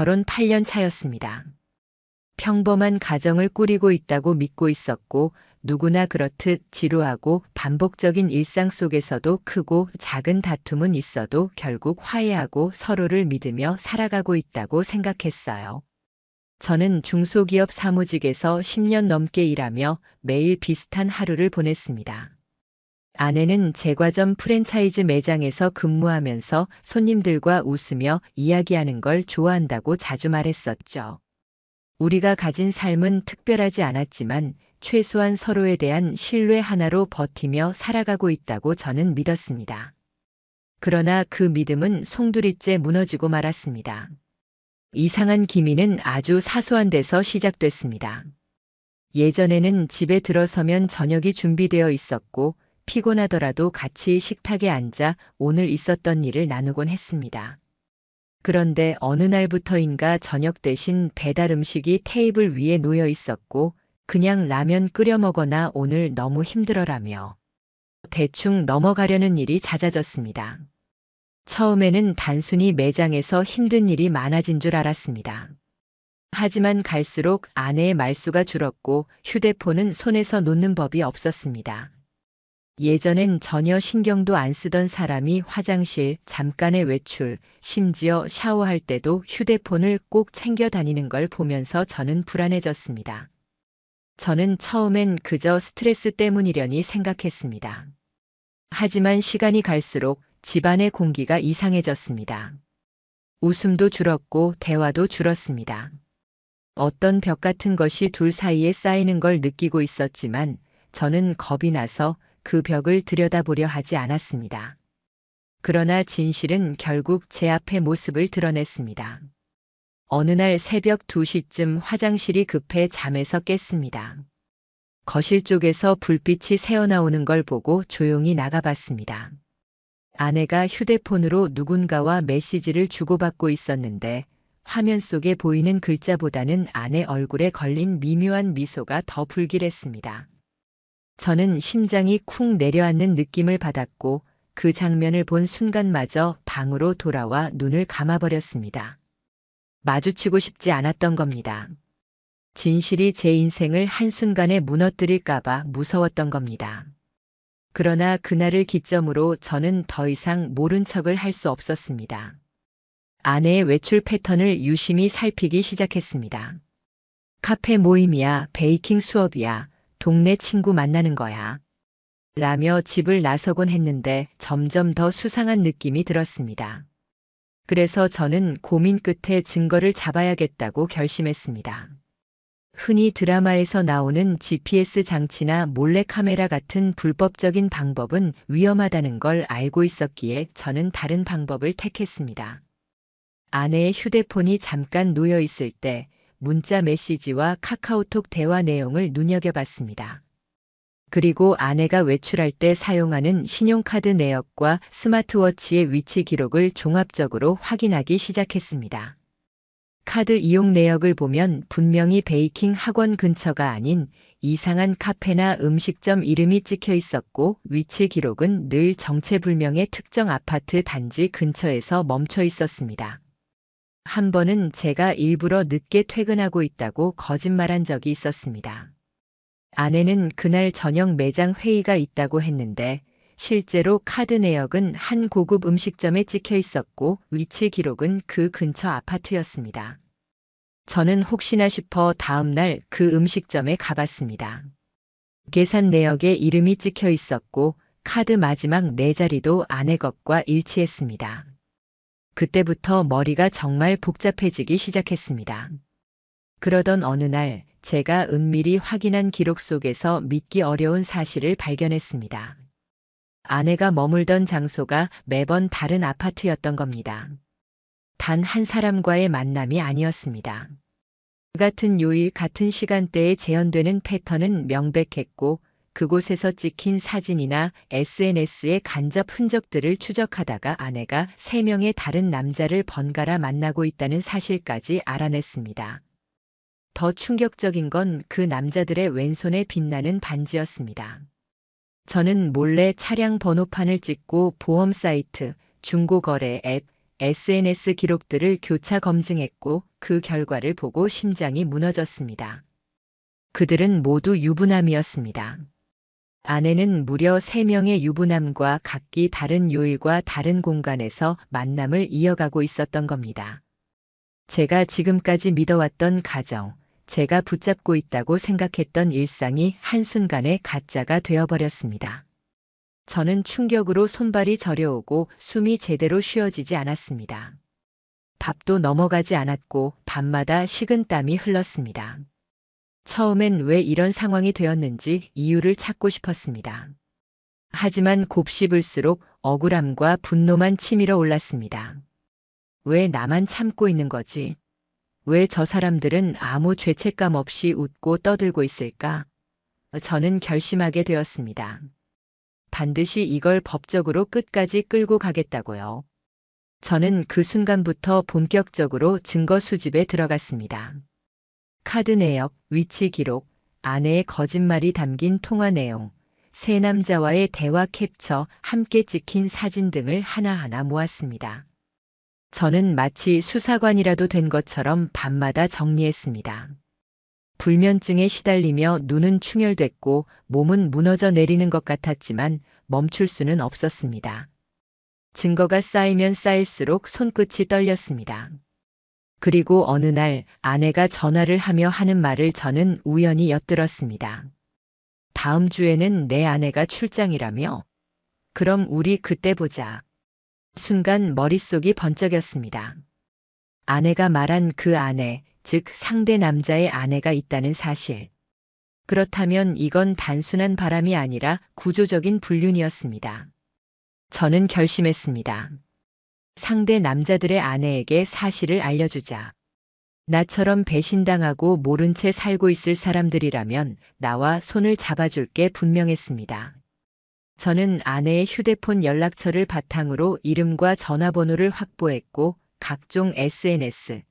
결혼 8년 차였습니다. 평범한 가정을 꾸리고 있다고 믿고 있었고 누구나 그렇듯 지루하고 반복적인 일상 속에서도 크고 작은 다툼은 있어도 결국 화해하고 서로를 믿으며 살아가고 있다고 생각했어요. 저는 중소기업 사무직에서 10년 넘게 일하며 매일 비슷한 하루를 보냈습니다. 아내는 제과점 프랜차이즈 매장에서 근무하면서 손님들과 웃으며 이야기하는 걸 좋아한다고 자주 말했었죠. 우리가 가진 삶은 특별하지 않았지만 최소한 서로에 대한 신뢰 하나로 버티며 살아가고 있다고 저는 믿었습니다. 그러나 그 믿음은 송두리째 무너지고 말았습니다. 이상한 기미는 아주 사소한 데서 시작됐습니다. 예전에는 집에 들어서면 저녁이 준비되어 있었고 피곤하더라도 같이 식탁에 앉아 오늘 있었던 일을 나누곤 했습니다. 그런데 어느 날부터인가 저녁 대신 배달 음식이 테이블 위에 놓여 있었고 그냥 라면 끓여 먹거나 오늘 너무 힘들어라며 대충 넘어가려는 일이 잦아졌습니다. 처음에는 단순히 매장에서 힘든 일이 많아진 줄 알았습니다. 하지만 갈수록 아내의 말수가 줄었고 휴대폰은 손에서 놓는 법이 없었습니다. 예전엔 전혀 신경도 안 쓰던 사람이 화장실, 잠깐의 외출, 심지어 샤워할 때도 휴대폰을 꼭 챙겨 다니는 걸 보면서 저는 불안해졌습니다. 저는 처음엔 그저 스트레스 때문이려니 생각했습니다. 하지만 시간이 갈수록 집안의 공기가 이상해졌습니다. 웃음도 줄었고 대화도 줄었습니다. 어떤 벽 같은 것이 둘 사이에 쌓이는 걸 느끼고 있었지만 저는 겁이 나서 그 벽을 들여다보려 하지 않았습니다. 그러나 진실은 결국 제 앞에 모습을 드러냈습니다. 어느 날 새벽 2시쯤 화장실이 급해 잠에서 깼습니다. 거실 쪽에서 불빛이 새어나오는 걸 보고 조용히 나가봤습니다. 아내가 휴대폰으로 누군가와 메시지를 주고받고 있었는데 화면 속에 보이는 글자보다는 아내 얼굴에 걸린 미묘한 미소가 더 불길했습니다. 저는 심장이 쿵 내려앉는 느낌을 받았고 그 장면을 본 순간마저 방으로 돌아와 눈을 감아버렸습니다. 마주치고 싶지 않았던 겁니다. 진실이 제 인생을 한순간에 무너뜨릴까봐 무서웠던 겁니다. 그러나 그날을 기점으로 저는 더 이상 모른 척을 할 수 없었습니다. 아내의 외출 패턴을 유심히 살피기 시작했습니다. 카페 모임이야, 베이킹 수업이야, 동네 친구 만나는 거야. 라며 집을 나서곤 했는데 점점 더 수상한 느낌이 들었습니다. 그래서 저는 고민 끝에 증거를 잡아야겠다고 결심했습니다. 흔히 드라마에서 나오는 GPS 장치나 몰래카메라 같은 불법적인 방법은 위험하다는 걸 알고 있었기에 저는 다른 방법을 택했습니다. 아내의 휴대폰이 잠깐 놓여 있을 때 문자 메시지와 카카오톡 대화 내용을 눈여겨봤습니다. 그리고 아내가 외출할 때 사용하는 신용카드 내역과 스마트워치의 위치 기록을 종합적으로 확인하기 시작했습니다. 카드 이용 내역을 보면 분명히 베이킹 학원 근처가 아닌 이상한 카페나 음식점 이름이 찍혀 있었고 위치 기록은 늘 정체불명의 특정 아파트 단지 근처에서 멈춰 있었습니다. 한 번은 제가 일부러 늦게 퇴근하고 있다고 거짓말한 적이 있었습니다. 아내는 그날 저녁 매장 회의가 있다고 했는데 실제로 카드 내역은 한 고급 음식점에 찍혀 있었고 위치 기록은 그 근처 아파트였습니다. 저는 혹시나 싶어 다음 날 그 음식점에 가봤습니다. 계산 내역에 이름이 찍혀 있었고 카드 마지막 4자리도 아내 것과 일치했습니다. 그때부터 머리가 정말 복잡해지기 시작했습니다. 그러던 어느 날 제가 은밀히 확인한 기록 속에서 믿기 어려운 사실을 발견했습니다. 아내가 머물던 장소가 매번 다른 아파트였던 겁니다. 단 한 사람과의 만남이 아니었습니다. 같은 요일 같은 시간대에 재현되는 패턴은 명백했고 그곳에서 찍힌 사진이나 SNS의 간접 흔적들을 추적하다가 아내가 3명의 다른 남자를 번갈아 만나고 있다는 사실까지 알아냈습니다. 더 충격적인 건 그 남자들의 왼손에 빛나는 반지였습니다. 저는 몰래 차량 번호판을 찍고 보험 사이트, 중고거래 앱, SNS 기록들을 교차 검증했고 그 결과를 보고 심장이 무너졌습니다. 그들은 모두 유부남이었습니다. 아내는 무려 3명의 유부남과 각기 다른 요일과 다른 공간에서 만남을 이어가고 있었던 겁니다. 제가 지금까지 믿어왔던 가정, 제가 붙잡고 있다고 생각했던 일상이 한순간에 가짜가 되어버렸습니다. 저는 충격으로 손발이 저려오고 숨이 제대로 쉬어지지 않았습니다. 밥도 넘어가지 않았고 밤마다 식은땀이 흘렀습니다. 처음엔 왜 이런 상황이 되었는지 이유를 찾고 싶었습니다. 하지만 곱씹을수록 억울함과 분노만 치밀어 올랐습니다. 왜 나만 참고 있는 거지? 왜 저 사람들은 아무 죄책감 없이 웃고 떠들고 있을까? 저는 결심하게 되었습니다. 반드시 이걸 법적으로 끝까지 끌고 가겠다고요. 저는 그 순간부터 본격적으로 증거 수집에 들어갔습니다. 카드 내역, 위치 기록, 아내의 거짓말이 담긴 통화 내용, 세 남자와의 대화 캡처, 함께 찍힌 사진 등을 하나하나 모았습니다. 저는 마치 수사관이라도 된 것처럼 밤마다 정리했습니다. 불면증에 시달리며 눈은 충혈됐고 몸은 무너져 내리는 것 같았지만 멈출 수는 없었습니다. 증거가 쌓이면 쌓일수록 손끝이 떨렸습니다. 그리고 어느 날 아내가 전화를 하며 하는 말을 저는 우연히 엿들었습니다. 다음 주에는 내 아내가 출장이라며? 그럼 우리 그때 보자. 순간 머릿속이 번쩍였습니다. 아내가 말한 그 아내, 즉 상대 남자의 아내가 있다는 사실. 그렇다면 이건 단순한 바람이 아니라 구조적인 불륜이었습니다. 저는 결심했습니다. 상대 남자들의 아내에게 사실을 알려주자. 나처럼 배신당하고 모른 채 살고 있을 사람들이라면 나와 손을 잡아줄 게 분명했습니다. 저는 아내의 휴대폰 연락처를 바탕으로 이름과 전화번호를 확보했고 각종 SNS,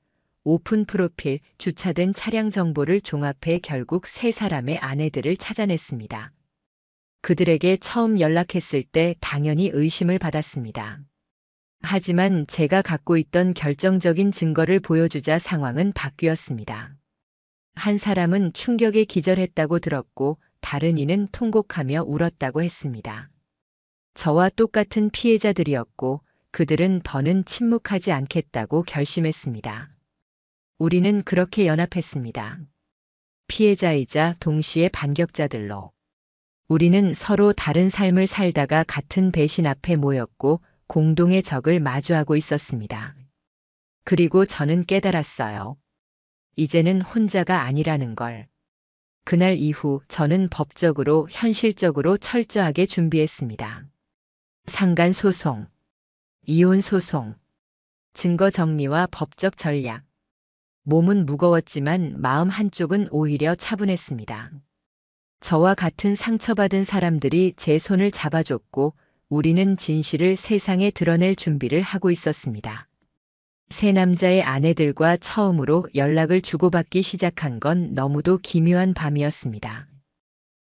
오픈 프로필, 주차된 차량 정보를 종합해 결국 세 사람의 아내들을 찾아냈습니다. 그들에게 처음 연락했을 때 당연히 의심을 받았습니다. 하지만 제가 갖고 있던 결정적인 증거를 보여주자 상황은 바뀌었습니다. 한 사람은 충격에 기절했다고 들었고 다른 이는 통곡하며 울었다고 했습니다. 저와 똑같은 피해자들이었고 그들은 더는 침묵하지 않겠다고 결심했습니다. 우리는 그렇게 연합했습니다. 피해자이자 동시에 반격자들로. 우리는 서로 다른 삶을 살다가 같은 배신 앞에 모였고 공동의 적을 마주하고 있었습니다. 그리고 저는 깨달았어요. 이제는 혼자가 아니라는 걸. 그날 이후 저는 법적으로, 현실적으로 철저하게 준비했습니다. 상간 소송, 이혼 소송, 증거 정리와 법적 전략. 몸은 무거웠지만 마음 한쪽은 오히려 차분했습니다. 저와 같은 상처받은 사람들이 제 손을 잡아줬고 우리는 진실을 세상에 드러낼 준비를 하고 있었습니다. 세 남자의 아내들과 처음으로 연락을 주고받기 시작한 건 너무도 기묘한 밤이었습니다.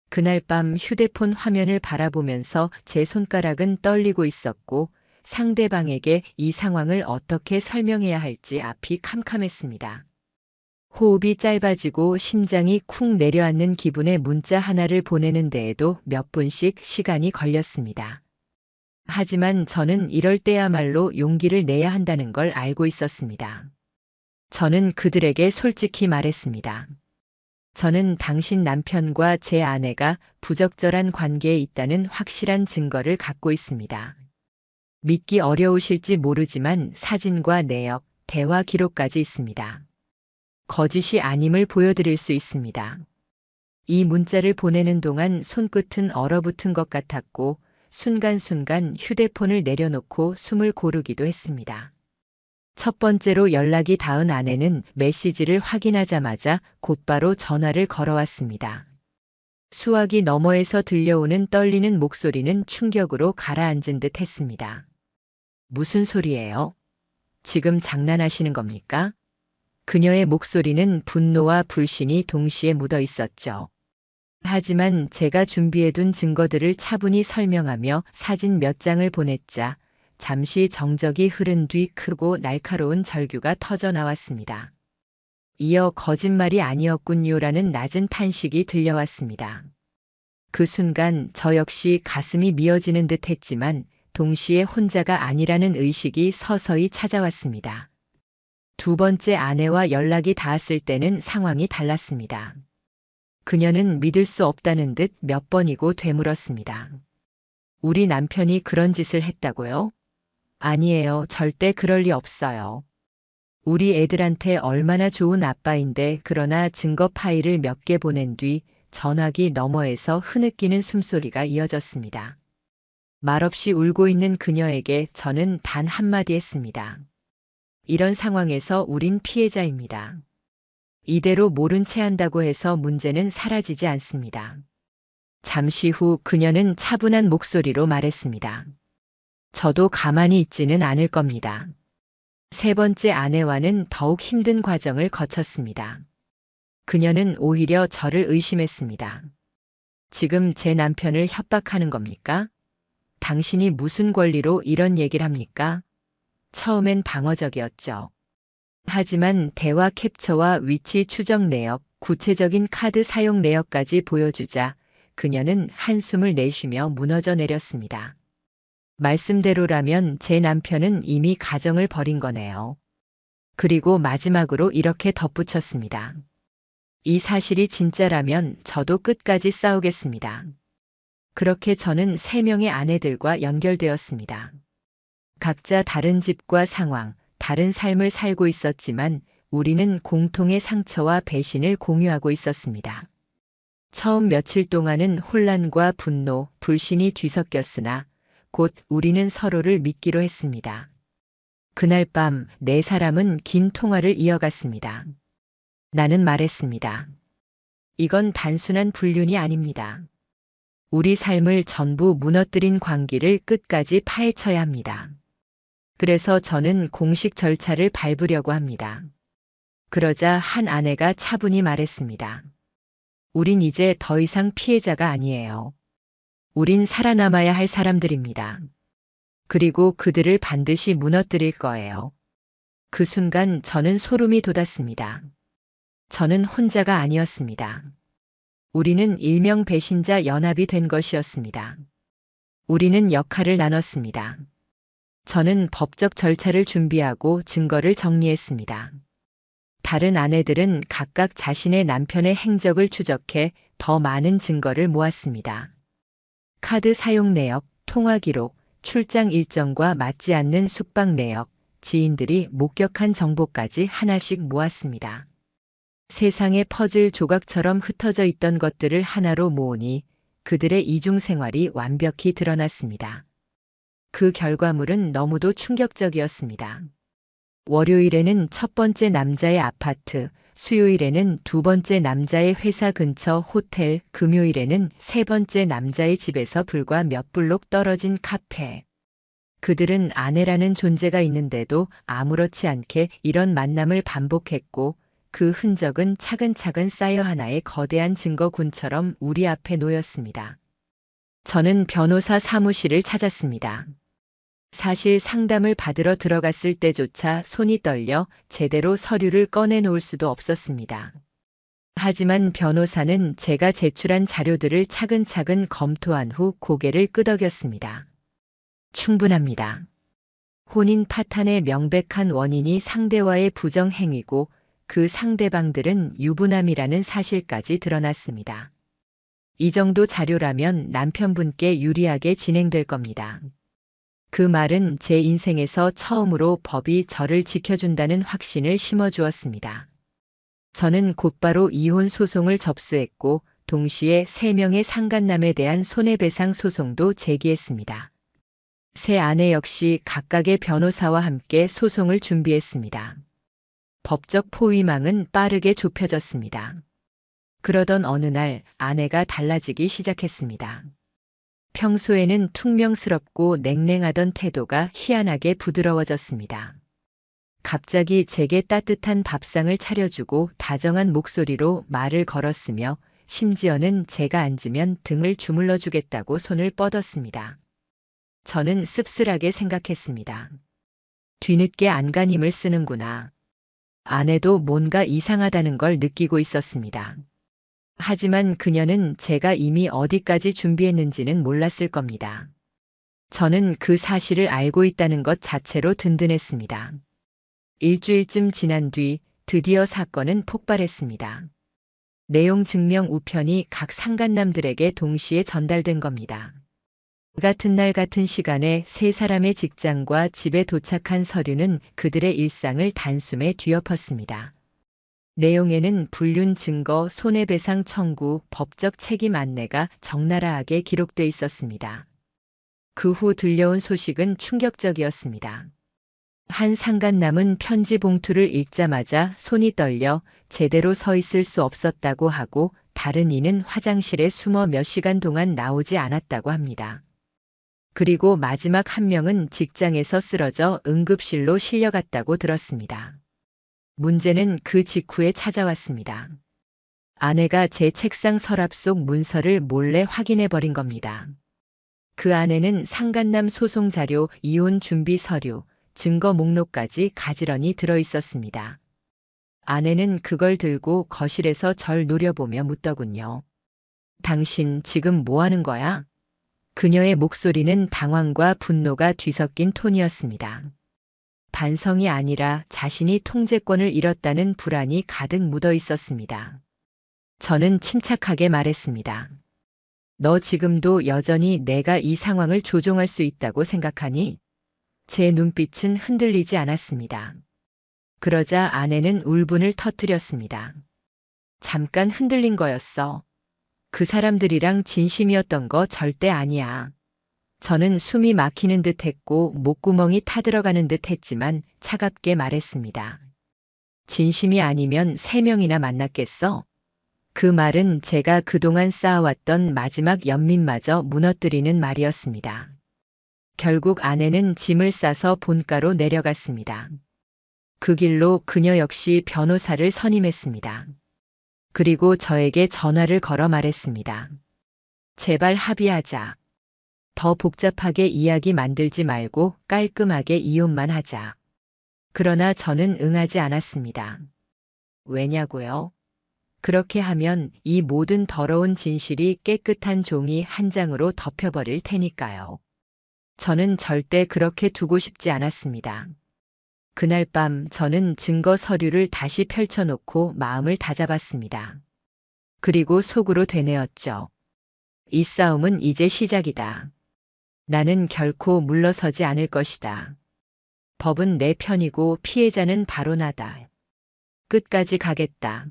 그날 밤 휴대폰 화면을 바라보면서 제 손가락은 떨리고 있었고 상대방에게 이 상황을 어떻게 설명해야 할지 앞이 캄캄했습니다. 호흡이 짧아지고 심장이 쿵 내려앉는 기분의 문자 하나를 보내는 데에도 몇 분씩 시간이 걸렸습니다. 하지만 저는 이럴 때야말로 용기를 내야 한다는 걸 알고 있었습니다. 저는 그들에게 솔직히 말했습니다. 저는 당신 남편과 제 아내가 부적절한 관계에 있다는 확실한 증거를 갖고 있습니다. 믿기 어려우실지 모르지만 사진과 내역, 대화 기록까지 있습니다. 거짓이 아님을 보여드릴 수 있습니다. 이 문자를 보내는 동안 손끝은 얼어붙은 것 같았고 순간순간 휴대폰을 내려놓고 숨을 고르기도 했습니다. 첫 번째로 연락이 닿은 아내는 메시지를 확인하자마자 곧바로 전화를 걸어왔습니다. 수화기 너머에서 들려오는 떨리는 목소리는 충격으로 가라앉은 듯 했습니다. 무슨 소리예요? 지금 장난하시는 겁니까? 그녀의 목소리는 분노와 불신이 동시에 묻어 있었죠. 하지만 제가 준비해둔 증거들을 차분히 설명하며 사진 몇 장을 보냈자 잠시 정적이 흐른 뒤 크고 날카로운 절규가 터져 나왔습니다. 이어 거짓말이 아니었군요라는 낮은 탄식이 들려왔습니다. 그 순간 저 역시 가슴이 미어지는 듯 했지만 동시에 혼자가 아니라는 의식이 서서히 찾아왔습니다. 두 번째 아내와 연락이 닿았을 때는 상황이 달랐습니다. 그녀는 믿을 수 없다는 듯 몇 번이고 되물었습니다. 우리 남편이 그런 짓을 했다고요? 아니에요. 절대 그럴 리 없어요. 우리 애들한테 얼마나 좋은 아빠인데 그러나 증거 파일을 몇 개 보낸 뒤 전화기 너머에서 흐느끼는 숨소리가 이어졌습니다. 말없이 울고 있는 그녀에게 저는 단 한마디 했습니다. 이런 상황에서 우린 피해자입니다. 이대로 모른 채 한다고 해서 문제는 사라지지 않습니다. 잠시 후 그녀는 차분한 목소리로 말했습니다. 저도 가만히 있지는 않을 겁니다. 세 번째 아내와는 더욱 힘든 과정을 거쳤습니다. 그녀는 오히려 저를 의심했습니다. 지금 제 남편을 협박하는 겁니까? 당신이 무슨 권리로 이런 얘기를 합니까? 처음엔 방어적이었죠. 하지만 대화 캡처와 위치 추적 내역, 구체적인 카드 사용 내역까지 보여주자 그녀는 한숨을 내쉬며 무너져 내렸습니다. 말씀대로라면 제 남편은 이미 가정을 버린 거네요. 그리고 마지막으로 이렇게 덧붙였습니다. 이 사실이 진짜라면 저도 끝까지 싸우겠습니다. 그렇게 저는 3명의 아내들과 연결되었습니다. 각자 다른 집과 상황, 다른 삶을 살고 있었지만 우리는 공통의 상처와 배신을 공유하고 있었습니다. 처음 며칠 동안은 혼란과 분노, 불신이 뒤섞였으나 곧 우리는 서로를 믿기로 했습니다. 그날 밤 4사람은 긴 통화를 이어갔습니다. 나는 말했습니다. 이건 단순한 불륜이 아닙니다. 우리 삶을 전부 무너뜨린 관계를 끝까지 파헤쳐야 합니다. 그래서 저는 공식 절차를 밟으려고 합니다. 그러자 한 아내가 차분히 말했습니다. 우린 이제 더 이상 피해자가 아니에요. 우린 살아남아야 할 사람들입니다. 그리고 그들을 반드시 무너뜨릴 거예요. 그 순간 저는 소름이 돋았습니다. 저는 혼자가 아니었습니다. 우리는 일명 배신자 연합이 된 것이었습니다. 우리는 역할을 나눴습니다. 저는 법적 절차를 준비하고 증거를 정리했습니다. 다른 아내들은 각각 자신의 남편의 행적을 추적해 더 많은 증거를 모았습니다. 카드 사용 내역, 통화 기록, 출장 일정과 맞지 않는 숙박 내역, 지인들이 목격한 정보까지 하나씩 모았습니다. 세상의 퍼즐 조각처럼 흩어져 있던 것들을 하나로 모으니 그들의 이중 생활이 완벽히 드러났습니다. 그 결과물은 너무도 충격적이었습니다. 월요일에는 첫 번째 남자의 아파트, 수요일에는 두 번째 남자의 회사 근처 호텔, 금요일에는 세 번째 남자의 집에서 불과 몇 블록 떨어진 카페. 그들은 아내라는 존재가 있는데도 아무렇지 않게 이런 만남을 반복했고 그 흔적은 차근차근 쌓여 하나의 거대한 증거군처럼 우리 앞에 놓였습니다. 저는 변호사 사무실을 찾았습니다. 사실 상담을 받으러 들어갔을 때조차 손이 떨려 제대로 서류를 꺼내놓을 수도 없었습니다. 하지만 변호사는 제가 제출한 자료들을 차근차근 검토한 후 고개를 끄덕였습니다. 충분합니다. 혼인 파탄의 명백한 원인이 상대와의 부정행위고 그 상대방들은 유부남이라는 사실까지 드러났습니다. 이 정도 자료라면 남편분께 유리하게 진행될 겁니다. 그 말은 제 인생에서 처음으로 법이 저를 지켜준다는 확신을 심어주었습니다. 저는 곧바로 이혼 소송을 접수했고 동시에 3명의 상간남에 대한 손해배상 소송도 제기했습니다. 세 아내 역시 각각의 변호사와 함께 소송을 준비했습니다. 법적 포위망은 빠르게 좁혀졌습니다. 그러던 어느 날 아내가 달라지기 시작했습니다. 평소에는 퉁명스럽고 냉랭하던 태도가 희한하게 부드러워졌습니다. 갑자기 제게 따뜻한 밥상을 차려주고 다정한 목소리로 말을 걸었으며 심지어는 제가 앉으면 등을 주물러 주겠다고 손을 뻗었습니다. 저는 씁쓸하게 생각했습니다. 뒤늦게 안간힘을 쓰는구나. 아내도 뭔가 이상하다는 걸 느끼고 있었습니다. 하지만 그녀는 제가 이미 어디까지 준비했는지는 몰랐을 겁니다. 저는 그 사실을 알고 있다는 것 자체로 든든했습니다. 일주일쯤 지난 뒤 드디어 사건은 폭발했습니다. 내용 증명 우편이 각 상간남들에게 동시에 전달된 겁니다. 같은 날 같은 시간에 세 사람의 직장과 집에 도착한 서류는 그들의 일상을 단숨에 뒤엎었습니다. 내용에는 불륜 증거, 손해배상 청구, 법적 책임 안내가 적나라하게 기록돼 있었습니다. 그 후 들려온 소식은 충격적이었습니다. 한 상간남은 편지 봉투를 읽자마자 손이 떨려 제대로 서 있을 수 없었다고 하고, 다른 이는 화장실에 숨어 몇 시간 동안 나오지 않았다고 합니다. 그리고 마지막 한 명은 직장에서 쓰러져 응급실로 실려갔다고 들었습니다. 문제는 그 직후에 찾아왔습니다. 아내가 제 책상 서랍 속 문서를 몰래 확인해 버린 겁니다. 그 안에는 상간남 소송 자료, 이혼 준비 서류, 증거 목록까지 가지런히 들어 있었습니다. 아내는 그걸 들고 거실에서 절 노려보며 묻더군요. 당신 지금 뭐 하는 거야? 그녀의 목소리는 당황과 분노가 뒤섞인 톤이었습니다. 반성이 아니라 자신이 통제권을 잃었다는 불안이 가득 묻어 있었습니다. 저는 침착하게 말했습니다. 너 지금도 여전히 내가 이 상황을 조종할 수 있다고 생각하니? 제 눈빛은 흔들리지 않았습니다. 그러자 아내는 울분을 터뜨렸습니다. 잠깐 흔들린 거였어. 그 사람들이랑 진심이었던 거 절대 아니야. 저는 숨이 막히는 듯 했고 목구멍이 타들어가는 듯 했지만 차갑게 말했습니다. 진심이 아니면 3명이나 만났겠어? 그 말은 제가 그동안 쌓아왔던 마지막 연민마저 무너뜨리는 말이었습니다. 결국 아내는 짐을 싸서 본가로 내려갔습니다. 그 길로 그녀 역시 변호사를 선임했습니다. 그리고 저에게 전화를 걸어 말했습니다. 제발 합의하자. 더 복잡하게 이야기 만들지 말고 깔끔하게 이혼만 하자. 그러나 저는 응하지 않았습니다. 왜냐고요? 그렇게 하면 이 모든 더러운 진실이 깨끗한 종이 한 장으로 덮여버릴 테니까요. 저는 절대 그렇게 두고 싶지 않았습니다. 그날 밤 저는 증거 서류를 다시 펼쳐놓고 마음을 다잡았습니다. 그리고 속으로 되뇌었죠. 이 싸움은 이제 시작이다. 나는 결코 물러서지 않을 것이다. 법은 내 편이고 피해자는 바로 나다. 끝까지 가겠다.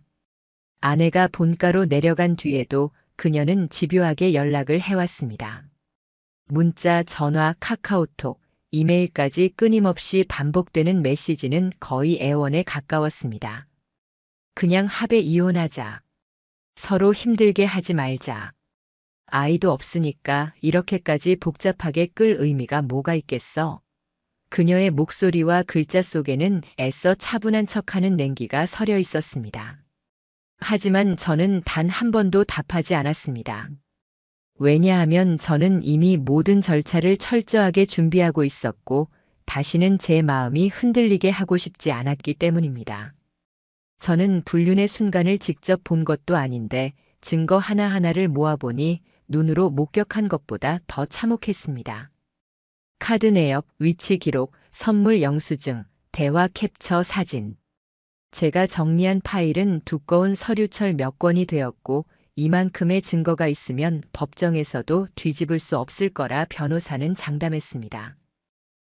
아내가 본가로 내려간 뒤에도 그녀는 집요하게 연락을 해왔습니다. 문자, 전화, 카카오톡, 이메일까지 끊임없이 반복되는 메시지는 거의 애원에 가까웠습니다. 그냥 합의 이혼하자. 서로 힘들게 하지 말자. 아이도 없으니까 이렇게까지 복잡하게 끌 의미가 뭐가 있겠어? 그녀의 목소리와 글자 속에는 애써 차분한 척하는 냉기가 서려 있었습니다. 하지만 저는 단 한 번도 답하지 않았습니다. 왜냐하면 저는 이미 모든 절차를 철저하게 준비하고 있었고 다시는 제 마음이 흔들리게 하고 싶지 않았기 때문입니다. 저는 불륜의 순간을 직접 본 것도 아닌데 증거 하나하나를 모아보니 눈으로 목격한 것보다 더 참혹했습니다. 카드 내역, 위치 기록, 선물 영수증, 대화 캡처 사진. 제가 정리한 파일은 두꺼운 서류철 몇 권이 되었고 이만큼의 증거가 있으면 법정에서도 뒤집을 수 없을 거라 변호사는 장담했습니다.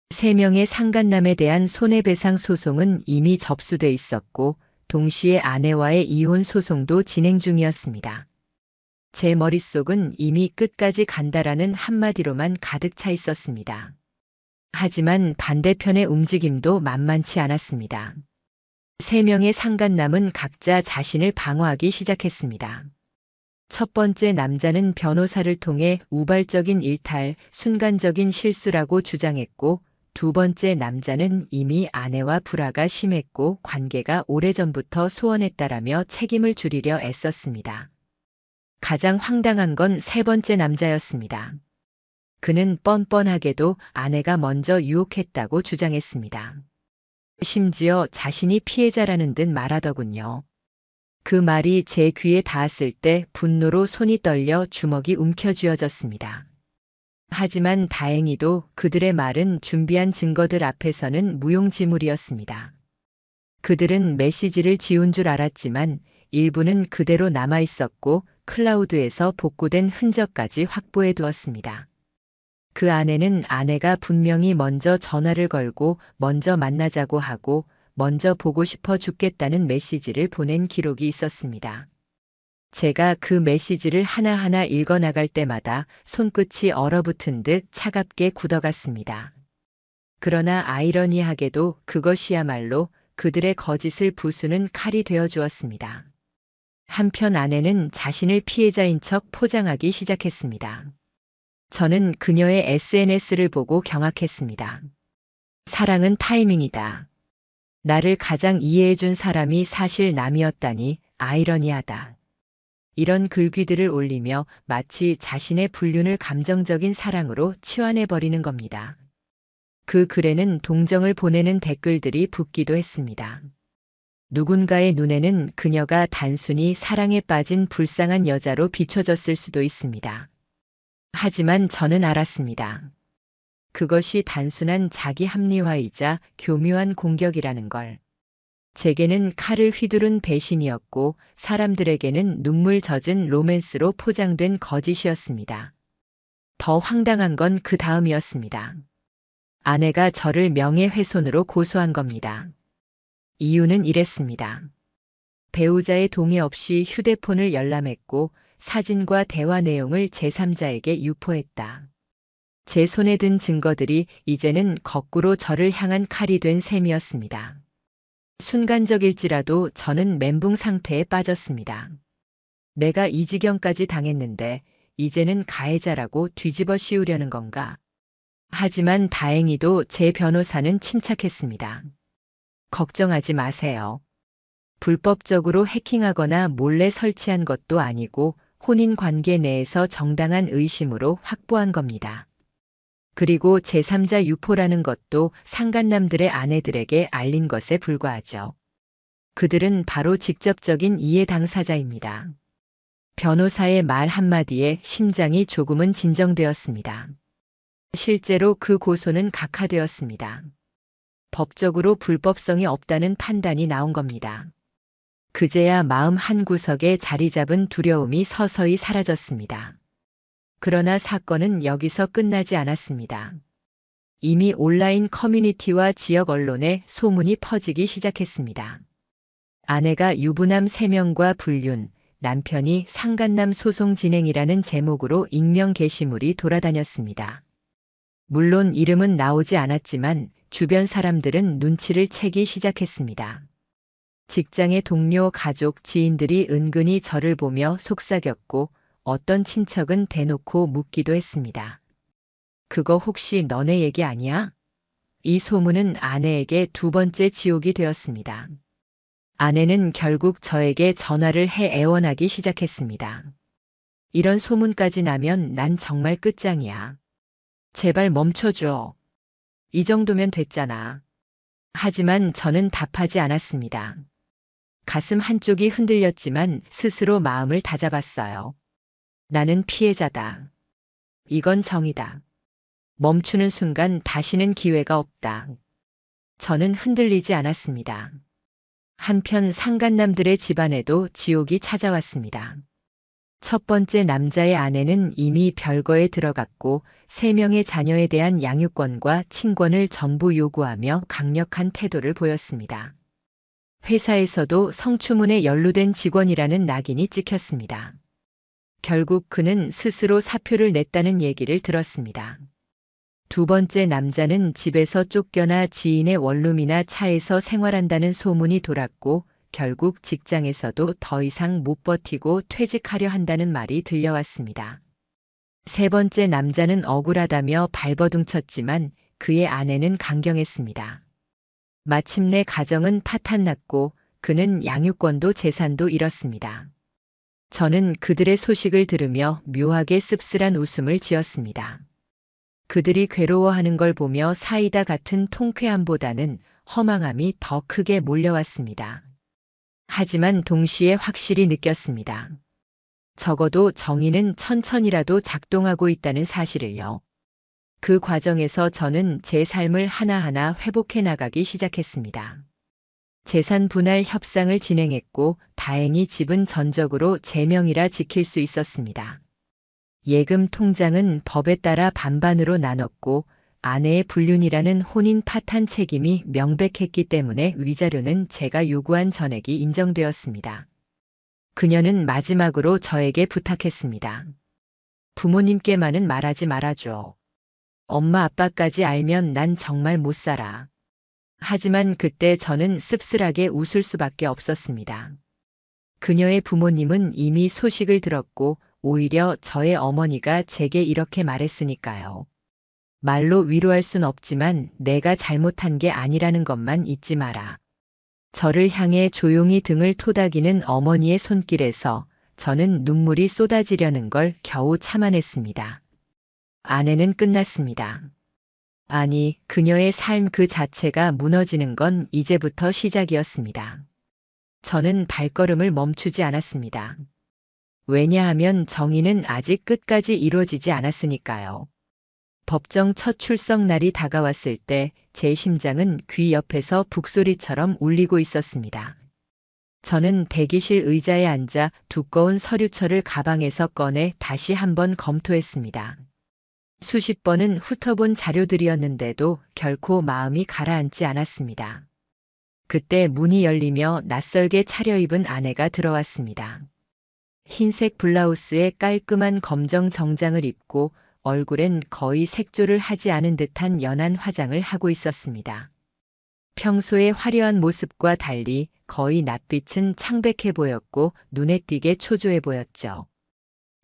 3명의 상간남에 대한 손해배상 소송은 이미 접수돼 있었고 동시에 아내와의 이혼 소송도 진행 중이었습니다. 제 머릿속은 이미 끝까지 간다라는 한마디로만 가득 차 있었습니다. 하지만 반대편의 움직임도 만만치 않았습니다. 3명의 상간남은 각자 자신을 방어하기 시작했습니다. 첫 번째 남자는 변호사를 통해 우발적인 일탈, 순간적인 실수라고 주장했고, 두 번째 남자는 이미 아내와 불화가 심했고 관계가 오래전부터 소원했다라며 책임을 줄이려 애썼습니다. 가장 황당한 건 세 번째 남자였습니다. 그는 뻔뻔하게도 아내가 먼저 유혹했다고 주장했습니다. 심지어 자신이 피해자라는 듯 말하더군요. 그 말이 제 귀에 닿았을 때 분노로 손이 떨려 주먹이 움켜쥐어졌습니다. 하지만 다행히도 그들의 말은 준비한 증거들 앞에서는 무용지물이었습니다. 그들은 메시지를 지운 줄 알았지만 일부는 그대로 남아 있었고 클라우드에서 복구된 흔적까지 확보해 두었습니다. 그 안에는 아내가 분명히 먼저 전화를 걸고 먼저 만나자고 하고 먼저 보고 싶어 죽겠다는 메시지를 보낸 기록이 있었습니다. 제가 그 메시지를 하나하나 읽어나갈 때마다 손끝이 얼어붙은 듯 차갑게 굳어갔습니다. 그러나 아이러니하게도 그것이야말로 그들의 거짓을 부수는 칼이 되어 주었습니다. 한편 아내는 자신을 피해자인 척 포장하기 시작했습니다. 저는 그녀의 SNS를 보고 경악했습니다. 사랑은 타이밍이다. 나를 가장 이해해준 사람이 사실 남이었다니 아이러니하다. 이런 글귀들을 올리며 마치 자신의 불륜을 감정적인 사랑으로 치환해버리는 겁니다. 그 글에는 동정을 보내는 댓글들이 붙기도 했습니다. 누군가의 눈에는 그녀가 단순히 사랑에 빠진 불쌍한 여자로 비춰졌을 수도 있습니다. 하지만 저는 알았습니다. 그것이 단순한 자기 합리화이자 교묘한 공격이라는 걸. 제게는 칼을 휘두른 배신이었고 사람들에게는 눈물 젖은 로맨스로 포장된 거짓이었습니다. 더 황당한 건 그 다음이었습니다. 아내가 저를 명예훼손으로 고소한 겁니다. 이유는 이랬습니다. 배우자의 동의 없이 휴대폰을 열람했고 사진과 대화 내용을 제3자에게 유포했다. 제 손에 든 증거들이 이제는 거꾸로 저를 향한 칼이 된 셈이었습니다. 순간적일지라도 저는 멘붕 상태에 빠졌습니다. 내가 이 지경까지 당했는데 이제는 가해자라고 뒤집어 씌우려는 건가? 하지만 다행히도 제 변호사는 침착했습니다. 걱정하지 마세요. 불법적으로 해킹하거나 몰래 설치한 것도 아니고 혼인 관계 내에서 정당한 의심으로 확보한 겁니다. 그리고 제3자 유포라는 것도 상간남들의 아내들에게 알린 것에 불과하죠. 그들은 바로 직접적인 이해 당사자입니다. 변호사의 말 한마디에 심장이 조금은 진정되었습니다. 실제로 그 고소는 각하되었습니다. 법적으로 불법성이 없다는 판단이 나온 겁니다. 그제야 마음 한구석에 자리 잡은 두려움이 서서히 사라졌습니다. 그러나 사건은 여기서 끝나지 않았습니다. 이미 온라인 커뮤니티와 지역 언론에 소문이 퍼지기 시작했습니다. 아내가 유부남 3명과 불륜, 남편이 상간남 소송 진행이라는 제목으로 익명 게시물이 돌아다녔습니다. 물론 이름은 나오지 않았지만 주변 사람들은 눈치를 채기 시작했습니다. 직장의 동료, 가족, 지인들이 은근히 저를 보며 속삭였고 어떤 친척은 대놓고 묻기도 했습니다. 그거 혹시 너네 얘기 아니야? 이 소문은 아내에게 2번째 지옥이 되었습니다. 아내는 결국 저에게 전화를 해 애원하기 시작했습니다. 이런 소문까지 나면 난 정말 끝장이야. 제발 멈춰줘. 이 정도면 됐잖아. 하지만 저는 답하지 않았습니다. 가슴 한쪽이 흔들렸지만 스스로 마음을 다잡았어요. 나는 피해자다. 이건 정의다. 멈추는 순간 다시는 기회가 없다. 저는 흔들리지 않았습니다. 한편 상간남들의 집안에도 지옥이 찾아왔습니다. 첫 번째 남자의 아내는 이미 별거에 들어갔고 3명의 자녀에 대한 양육권과 친권을 전부 요구하며 강력한 태도를 보였습니다. 회사에서도 성추문에 연루된 직원이라는 낙인이 찍혔습니다. 결국 그는 스스로 사표를 냈다는 얘기를 들었습니다. 2번째 남자는 집에서 쫓겨나 지인의 원룸이나 차에서 생활한다는 소문이 돌았고 결국 직장에서도 더 이상 못 버티고 퇴직하려 한다는 말이 들려왔습니다. 3번째 남자는 억울하다며 발버둥 쳤지만 그의 아내는 강경했습니다. 마침내 가정은 파탄났고 그는 양육권도 재산도 잃었습니다. 저는 그들의 소식을 들으며 묘하게 씁쓸한 웃음을 지었습니다. 그들이 괴로워하는 걸 보며 사이다 같은 통쾌함보다는 허망함이 더 크게 몰려왔습니다. 하지만 동시에 확실히 느꼈습니다. 적어도 정의는 천천히라도 작동하고 있다는 사실을요. 그 과정에서 저는 제 삶을 하나하나 회복해 나가기 시작했습니다. 재산 분할 협상을 진행했고 다행히 집은 전적으로 제 명의라 지킬 수 있었습니다. 예금 통장은 법에 따라 반반으로 나눴고 아내의 불륜이라는 혼인 파탄 책임이 명백했기 때문에 위자료는 제가 요구한 전액이 인정되었습니다. 그녀는 마지막으로 저에게 부탁했습니다. 부모님께만은 말하지 말아줘. 엄마 아빠까지 알면 난 정말 못 살아. 하지만 그때 저는 씁쓸하게 웃을 수밖에 없었습니다. 그녀의 부모님은 이미 소식을 들었고 오히려 저의 어머니가 제게 이렇게 말했으니까요. 말로 위로할 순 없지만 내가 잘못한 게 아니라는 것만 잊지 마라. 저를 향해 조용히 등을 토닥이는 어머니의 손길에서 저는 눈물이 쏟아지려는 걸 겨우 참아냈습니다. 아내는 끝났습니다. 아니, 그녀의 삶 그 자체가 무너지는 건 이제부터 시작이었습니다. 저는 발걸음을 멈추지 않았습니다. 왜냐하면 정의는 아직 끝까지 이루어지지 않았으니까요. 법정 첫 출석 날이 다가왔을 때 제 심장은 귀 옆에서 북소리처럼 울리고 있었습니다. 저는 대기실 의자에 앉아 두꺼운 서류철을 가방에서 꺼내 다시 한번 검토했습니다. 수십 번은 훑어본 자료들이었는데도 결코 마음이 가라앉지 않았습니다. 그때 문이 열리며 낯설게 차려입은 아내가 들어왔습니다. 흰색 블라우스에 깔끔한 검정 정장을 입고 얼굴엔 거의 색조를 하지 않은 듯한 연한 화장을 하고 있었습니다. 평소의 화려한 모습과 달리 거의 낯빛은 창백해 보였고 눈에 띄게 초조해 보였죠.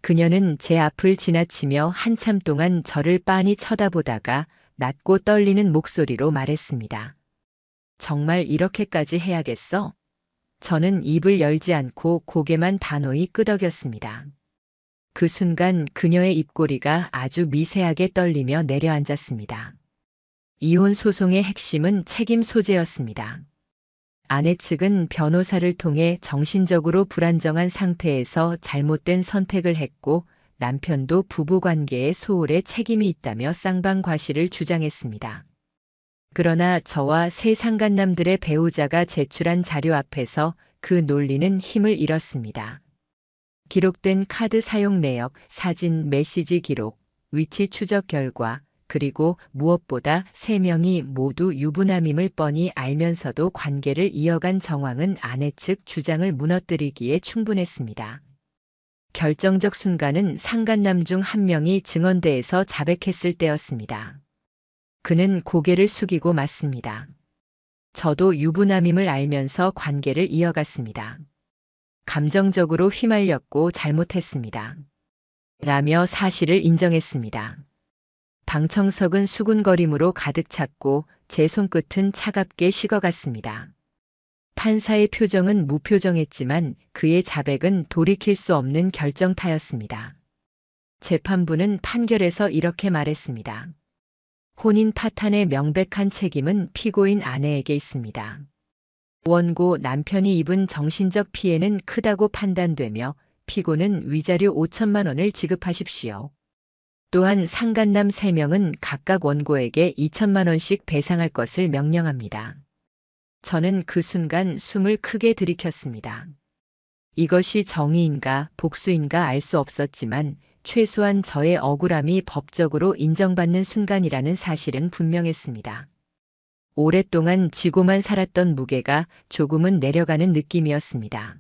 그녀는 제 앞을 지나치며 한참 동안 저를 빤히 쳐다보다가 낮고 떨리는 목소리로 말했습니다. 정말 이렇게까지 해야겠어? 저는 입을 열지 않고 고개만 단호히 끄덕였습니다. 그 순간 그녀의 입꼬리가 아주 미세하게 떨리며 내려앉았습니다. 이혼 소송의 핵심은 책임 소재였습니다. 아내 측은 변호사를 통해 정신적으로 불안정한 상태에서 잘못된 선택을 했고 남편도 부부관계의 소홀에 책임이 있다며 쌍방과실을 주장했습니다. 그러나 저와 세 상간남들의 배우자가 제출한 자료 앞에서 그 논리는 힘을 잃었습니다. 기록된 카드 사용 내역, 사진, 메시지 기록, 위치 추적 결과, 그리고 무엇보다 세 명이 모두 유부남임을 뻔히 알면서도 관계를 이어간 정황은 아내 측 주장을 무너뜨리기에 충분했습니다. 결정적 순간은 상간남 중 한 명이 증언대에서 자백했을 때였습니다. 그는 고개를 숙이고 맞습니다. 저도 유부남임을 알면서 관계를 이어갔습니다. 감정적으로 휘말렸고 잘못했습니다. 라며 사실을 인정했습니다. 방청석은 수군거림으로 가득 찼고 제 손끝은 차갑게 식어갔습니다. 판사의 표정은 무표정했지만 그의 자백은 돌이킬 수 없는 결정타였습니다. 재판부는 판결에서 이렇게 말했습니다. 혼인 파탄의 명백한 책임은 피고인 아내에게 있습니다. 원고 남편이 입은 정신적 피해는 크다고 판단되며 피고는 위자료 5천만 원을 지급하십시오. 또한 상간남 3명은 각각 원고에게 2천만 원씩 배상할 것을 명령합니다. 저는 그 순간 숨을 크게 들이켰습니다. 이것이 정의인가 복수인가 알 수 없었지만 최소한 저의 억울함이 법적으로 인정받는 순간이라는 사실은 분명했습니다. 오랫동안 지고만 살았던 무게가 조금은 내려가는 느낌이었습니다.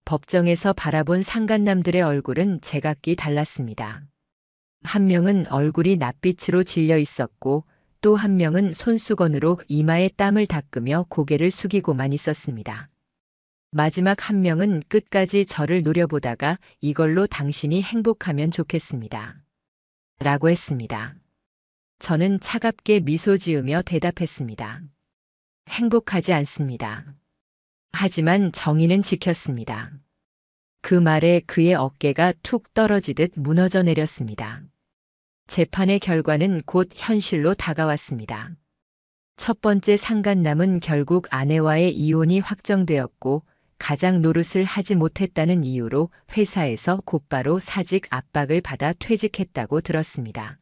법정에서 바라본 상간남들의 얼굴은 제각기 달랐습니다. 한 명은 얼굴이 낯빛으로 질려 있었고 또 한 명은 손수건으로 이마에 땀을 닦으며 고개를 숙이고만 있었습니다. 마지막 한 명은 끝까지 저를 노려보다가 이걸로 당신이 행복하면 좋겠습니다. 라고 했습니다. 저는 차갑게 미소 지으며 대답했습니다. 행복하지 않습니다. 하지만 정의는 지켰습니다. 그 말에 그의 어깨가 툭 떨어지듯 무너져 내렸습니다. 재판의 결과는 곧 현실로 다가왔습니다. 첫 번째 상간남은 결국 아내와의 이혼이 확정되었고 가장 노릇을 하지 못했다는 이유로 회사에서 곧바로 사직 압박을 받아 퇴직했다고 들었습니다.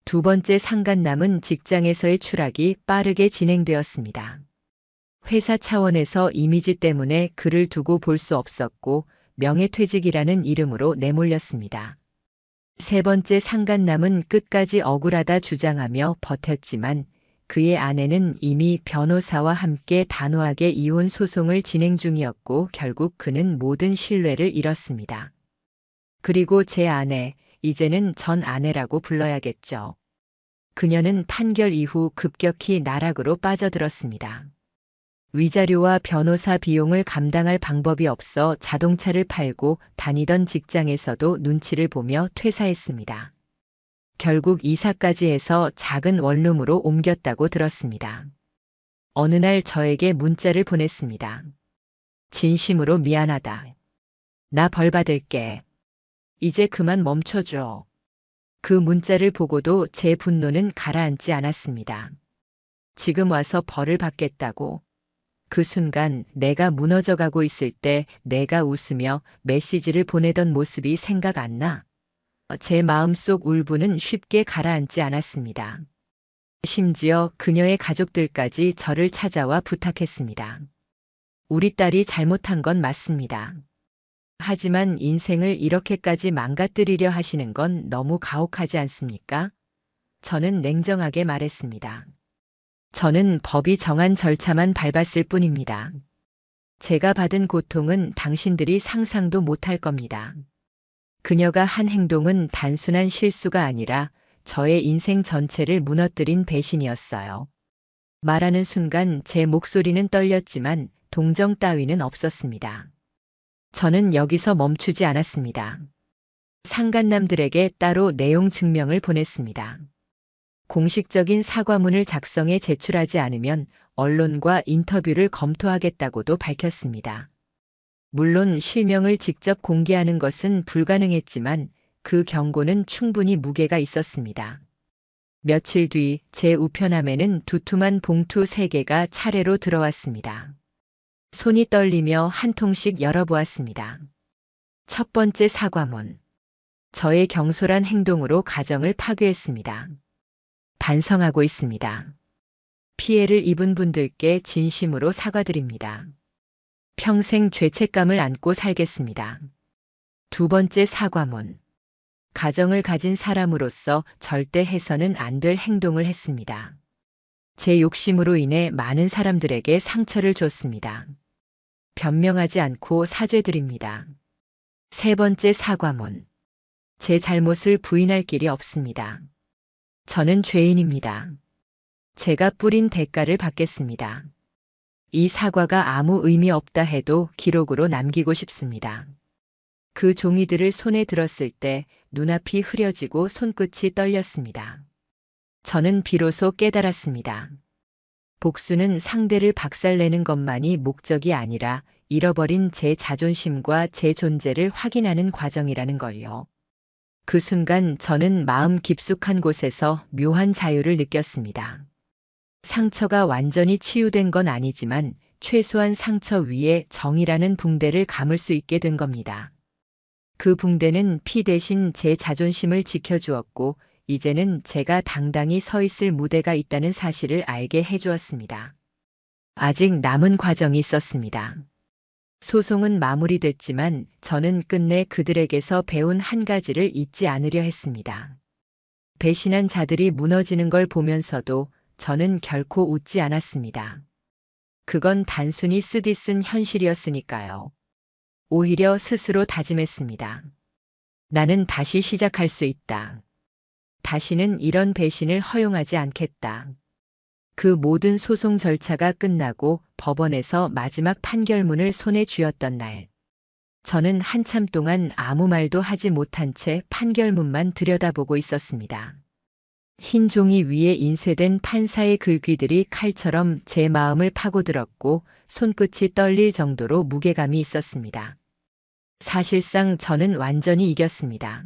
두 번째 상간남은 직장에서의 추락이 빠르게 진행되었습니다. 회사 차원에서 이미지 때문에 그를 두고 볼 수 없었고 명예퇴직이라는 이름으로 내몰렸습니다. 세 번째 상간남은 끝까지 억울하다 주장하며 버텼지만 그의 아내는 이미 변호사와 함께 단호하게 이혼 소송을 진행 중이었고 결국 그는 모든 신뢰를 잃었습니다. 그리고 제 아내, 이제는 전 아내라고 불러야겠죠. 그녀는 판결 이후 급격히 나락으로 빠져들었습니다. 위자료와 변호사 비용을 감당할 방법이 없어 자동차를 팔고 다니던 직장에서도 눈치를 보며 퇴사했습니다. 결국 이사까지 해서 작은 원룸으로 옮겼다고 들었습니다. 어느 날 저에게 문자를 보냈습니다. 진심으로 미안하다. 나 벌 받을게. 이제 그만 멈춰줘. 그 문자를 보고도 제 분노는 가라앉지 않았습니다. 지금 와서 벌을 받겠다고. 그 순간 내가 무너져가고 있을 때 내가 웃으며 메시지를 보내던 모습이 생각 안 나. 제 마음속 울분은 쉽게 가라앉지 않았습니다. 심지어 그녀의 가족들까지 저를 찾아와 부탁했습니다. 우리 딸이 잘못한 건 맞습니다. 하지만 인생을 이렇게까지 망가뜨리려 하시는 건 너무 가혹하지 않습니까? 저는 냉정하게 말했습니다. 저는 법이 정한 절차만 밟았을 뿐입니다. 제가 받은 고통은 당신들이 상상도 못할 겁니다. 그녀가 한 행동은 단순한 실수가 아니라 저의 인생 전체를 무너뜨린 배신이었어요. 말하는 순간 제 목소리는 떨렸지만 동정 따위는 없었습니다. 저는 여기서 멈추지 않았습니다. 상간남들에게 따로 내용 증명을 보냈습니다. 공식적인 사과문을 작성해 제출하지 않으면 언론과 인터뷰를 검토하겠다고도 밝혔습니다. 물론 실명을 직접 공개하는 것은 불가능했지만 그 경고는 충분히 무게가 있었습니다. 며칠 뒤 제 우편함에는 두툼한 봉투 3개가 차례로 들어왔습니다. 손이 떨리며 한 통씩 열어보았습니다. 첫 번째 사과문. 저의 경솔한 행동으로 가정을 파괴했습니다. 반성하고 있습니다. 피해를 입은 분들께 진심으로 사과드립니다. 평생 죄책감을 안고 살겠습니다. 두 번째 사과문. 가정을 가진 사람으로서 절대 해서는 안 될 행동을 했습니다. 제 욕심으로 인해 많은 사람들에게 상처를 줬습니다. 변명하지 않고 사죄드립니다. 세 번째 사과문. 제 잘못을 부인할 길이 없습니다. 저는 죄인입니다. 제가 뿌린 대가를 받겠습니다. 이 사과가 아무 의미 없다 해도 기록으로 남기고 싶습니다. 그 종이들을 손에 들었을 때 눈앞이 흐려지고 손끝이 떨렸습니다. 저는 비로소 깨달았습니다. 복수는 상대를 박살내는 것만이 목적이 아니라 잃어버린 제 자존심과 제 존재를 확인하는 과정이라는 걸요. 그 순간 저는 마음 깊숙한 곳에서 묘한 자유를 느꼈습니다. 상처가 완전히 치유된 건 아니지만 최소한 상처 위에 정이라는 붕대를 감을 수 있게 된 겁니다. 그 붕대는 피 대신 제 자존심을 지켜주었고 이제는 제가 당당히 서 있을 무대가 있다는 사실을 알게 해주었습니다. 아직 남은 과정이 있었습니다. 소송은 마무리됐지만 저는 끝내 그들에게서 배운 한 가지를 잊지 않으려 했습니다. 배신한 자들이 무너지는 걸 보면서도 저는 결코 웃지 않았습니다. 그건 단순히 쓰디쓴 현실이었으니까요. 오히려 스스로 다짐했습니다. 나는 다시 시작할 수 있다. 다시는 이런 배신을 허용하지 않겠다. 그 모든 소송 절차가 끝나고 법원에서 마지막 판결문을 손에 쥐었던 날, 저는 한참 동안 아무 말도 하지 못한 채 판결문만 들여다보고 있었습니다. 흰 종이 위에 인쇄된 판사의 글귀들이 칼처럼 제 마음을 파고들었고 손끝이 떨릴 정도로 무게감이 있었습니다. 사실상 저는 완전히 이겼습니다.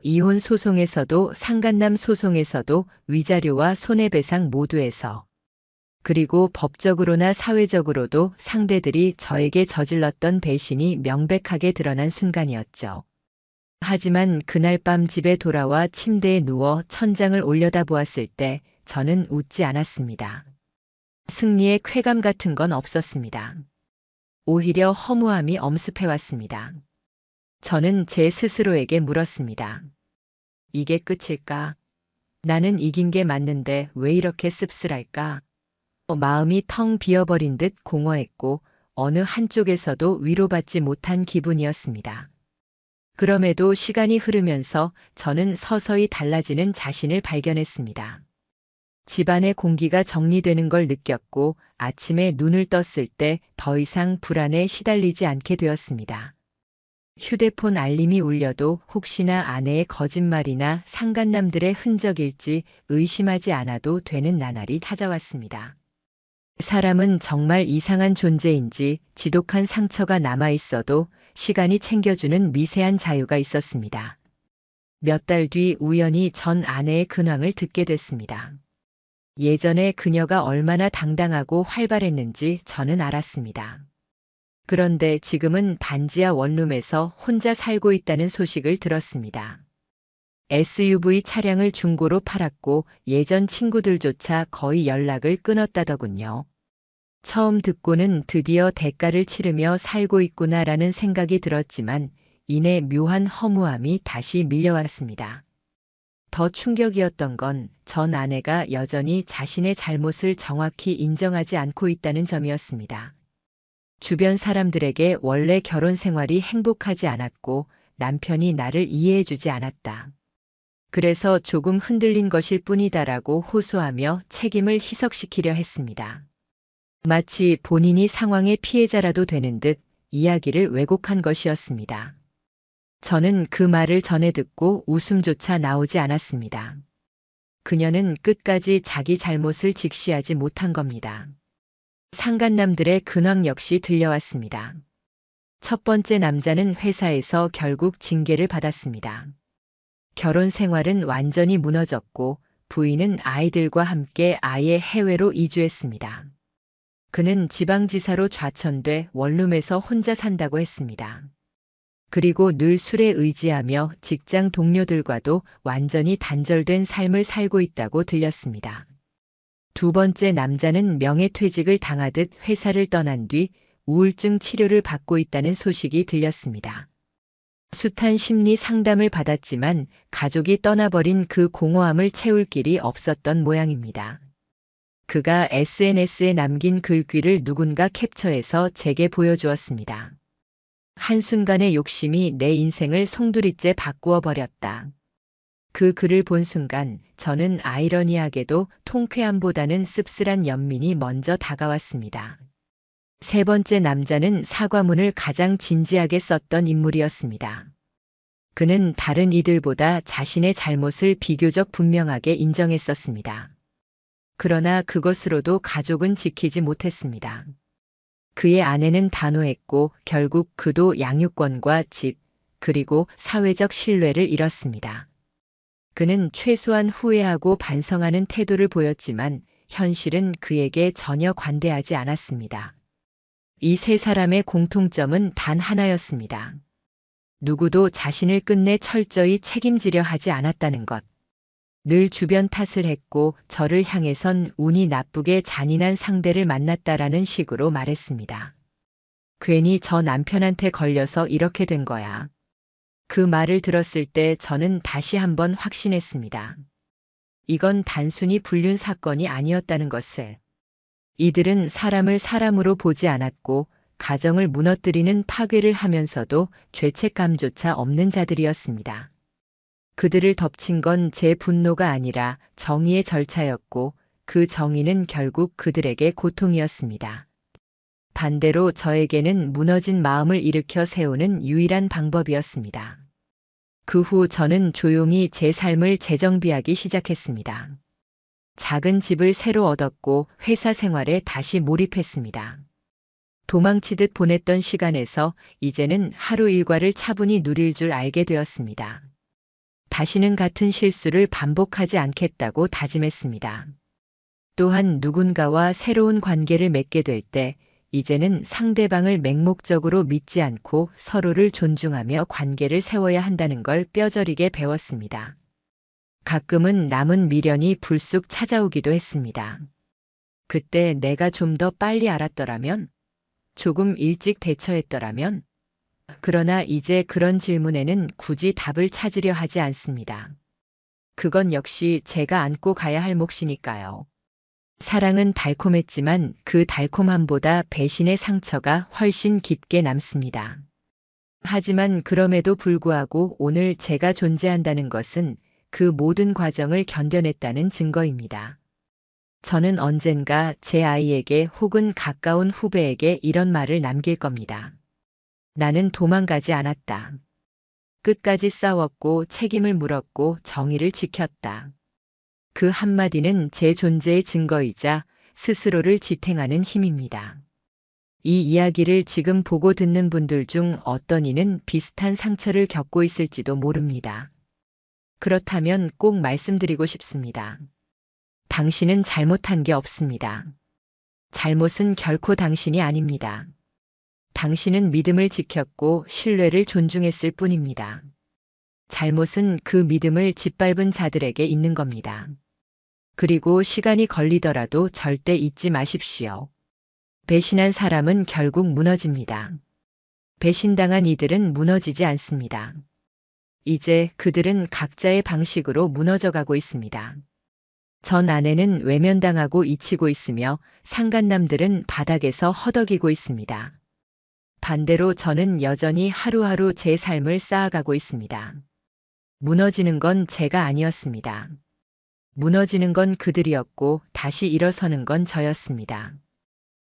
이혼 소송에서도 상간남 소송에서도 위자료와 손해배상 모두에서 그리고 법적으로나 사회적으로도 상대들이 저에게 저질렀던 배신이 명백하게 드러난 순간이었죠. 하지만 그날 밤 집에 돌아와 침대에 누워 천장을 올려다보았을 때 저는 웃지 않았습니다. 승리의 쾌감 같은 건 없었습니다. 오히려 허무함이 엄습해왔습니다. 저는 제 스스로에게 물었습니다. 이게 끝일까? 나는 이긴 게 맞는데 왜 이렇게 씁쓸할까? 마음이 텅 비어버린 듯 공허했고 어느 한쪽에서도 위로받지 못한 기분이었습니다. 그럼에도 시간이 흐르면서 저는 서서히 달라지는 자신을 발견했습니다. 집안의 공기가 정리되는 걸 느꼈고 아침에 눈을 떴을 때 더 이상 불안에 시달리지 않게 되었습니다. 휴대폰 알림이 울려도 혹시나 아내의 거짓말이나 상간남들의 흔적일지 의심하지 않아도 되는 나날이 찾아왔습니다. 사람은 정말 이상한 존재인지 지독한 상처가 남아있어도 시간이 챙겨주는 미세한 자유가 있었습니다. 몇 달 뒤 우연히 전 아내의 근황을 듣게 됐습니다. 예전에 그녀가 얼마나 당당하고 활발했는지 저는 알았습니다. 그런데 지금은 반지하 원룸에서 혼자 살고 있다는 소식을 들었습니다. SUV 차량을 중고로 팔았고 예전 친구들조차 거의 연락을 끊었다더군요. 처음 듣고는 드디어 대가를 치르며 살고 있구나라는 생각이 들었지만 이내 묘한 허무함이 다시 밀려왔습니다. 더 충격이었던 건 전 아내가 여전히 자신의 잘못을 정확히 인정하지 않고 있다는 점이었습니다. 주변 사람들에게 원래 결혼 생활이 행복하지 않았고 남편이 나를 이해해주지 않았다. 그래서 조금 흔들린 것일 뿐이다라고 호소하며 책임을 희석시키려 했습니다. 마치 본인이 상황의 피해자라도 되는 듯 이야기를 왜곡한 것이었습니다. 저는 그 말을 전해 듣고 웃음조차 나오지 않았습니다. 그녀는 끝까지 자기 잘못을 직시하지 못한 겁니다. 상간남들의 근황 역시 들려왔습니다. 첫 번째 남자는 회사에서 결국 징계를 받았습니다. 결혼 생활은 완전히 무너졌고 부인은 아이들과 함께 아예 해외로 이주했습니다. 그는 지방지사로 좌천돼 원룸에서 혼자 산다고 했습니다. 그리고 늘 술에 의지하며 직장 동료들과도 완전히 단절된 삶을 살고 있다고 들렸습니다. 두 번째 남자는 명예퇴직을 당하듯 회사를 떠난 뒤 우울증 치료를 받고 있다는 소식이 들렸습니다. 숱한 심리 상담을 받았지만 가족이 떠나버린 그 공허함을 채울 길이 없었던 모양입니다. 그가 SNS에 남긴 글귀를 누군가 캡처해서 제게 보여주었습니다. 한순간의 욕심이 내 인생을 송두리째 바꾸어 버렸다. 그 글을 본 순간 저는 아이러니하게도 통쾌함보다는 씁쓸한 연민이 먼저 다가왔습니다. 세 번째 남자는 사과문을 가장 진지하게 썼던 인물이었습니다. 그는 다른 이들보다 자신의 잘못을 비교적 분명하게 인정했었습니다. 그러나 그것으로도 가족은 지키지 못했습니다. 그의 아내는 단호했고 결국 그도 양육권과 집, 그리고 사회적 신뢰를 잃었습니다. 그는 최소한 후회하고 반성하는 태도를 보였지만 현실은 그에게 전혀 관대하지 않았습니다. 이 세 사람의 공통점은 단 하나였습니다. 누구도 자신을 끝내 철저히 책임지려 하지 않았다는 것. 늘 주변 탓을 했고 저를 향해선 운이 나쁘게 잔인한 상대를 만났다라는 식으로 말했습니다. 괜히 저 남편한테 걸려서 이렇게 된 거야. 그 말을 들었을 때 저는 다시 한번 확신했습니다. 이건 단순히 불륜 사건이 아니었다는 것을. 이들은 사람을 사람으로 보지 않았고 가정을 무너뜨리는 파괴를 하면서도 죄책감조차 없는 자들이었습니다. 그들을 덮친 건 제 분노가 아니라 정의의 절차였고 그 정의는 결국 그들에게 고통이었습니다. 반대로 저에게는 무너진 마음을 일으켜 세우는 유일한 방법이었습니다. 그 후 저는 조용히 제 삶을 재정비하기 시작했습니다. 작은 집을 새로 얻었고 회사 생활에 다시 몰입했습니다. 도망치듯 보냈던 시간에서 이제는 하루 일과를 차분히 누릴 줄 알게 되었습니다. 다시는 같은 실수를 반복하지 않겠다고 다짐했습니다. 또한 누군가와 새로운 관계를 맺게 될 때 이제는 상대방을 맹목적으로 믿지 않고 서로를 존중하며 관계를 세워야 한다는 걸 뼈저리게 배웠습니다. 가끔은 남은 미련이 불쑥 찾아오기도 했습니다. 그때 내가 좀 더 빨리 알았더라면, 조금 일찍 대처했더라면, 그러나 이제 그런 질문에는 굳이 답을 찾으려 하지 않습니다. 그건 역시 제가 안고 가야 할 몫이니까요. 사랑은 달콤했지만 그 달콤함보다 배신의 상처가 훨씬 깊게 남습니다. 하지만 그럼에도 불구하고 오늘 제가 존재한다는 것은 그 모든 과정을 견뎌냈다는 증거입니다. 저는 언젠가 제 아이에게 혹은 가까운 후배에게 이런 말을 남길 겁니다. 나는 도망가지 않았다. 끝까지 싸웠고 책임을 물었고 정의를 지켰다. 그 한마디는 제 존재의 증거이자 스스로를 지탱하는 힘입니다. 이 이야기를 지금 보고 듣는 분들 중 어떤 이는 비슷한 상처를 겪고 있을지도 모릅니다. 그렇다면 꼭 말씀드리고 싶습니다. 당신은 잘못한 게 없습니다. 잘못은 결코 당신이 아닙니다. 당신은 믿음을 지켰고 신뢰를 존중했을 뿐입니다. 잘못은 그 믿음을 짓밟은 자들에게 있는 겁니다. 그리고 시간이 걸리더라도 절대 잊지 마십시오. 배신한 사람은 결국 무너집니다. 배신당한 이들은 무너지지 않습니다. 이제 그들은 각자의 방식으로 무너져가고 있습니다. 전 아내는 외면당하고 잊히고 있으며 상간남들은 바닥에서 허덕이고 있습니다. 반대로 저는 여전히 하루하루 제 삶을 쌓아가고 있습니다. 무너지는 건 제가 아니었습니다. 무너지는 건 그들이었고 다시 일어서는 건 저였습니다.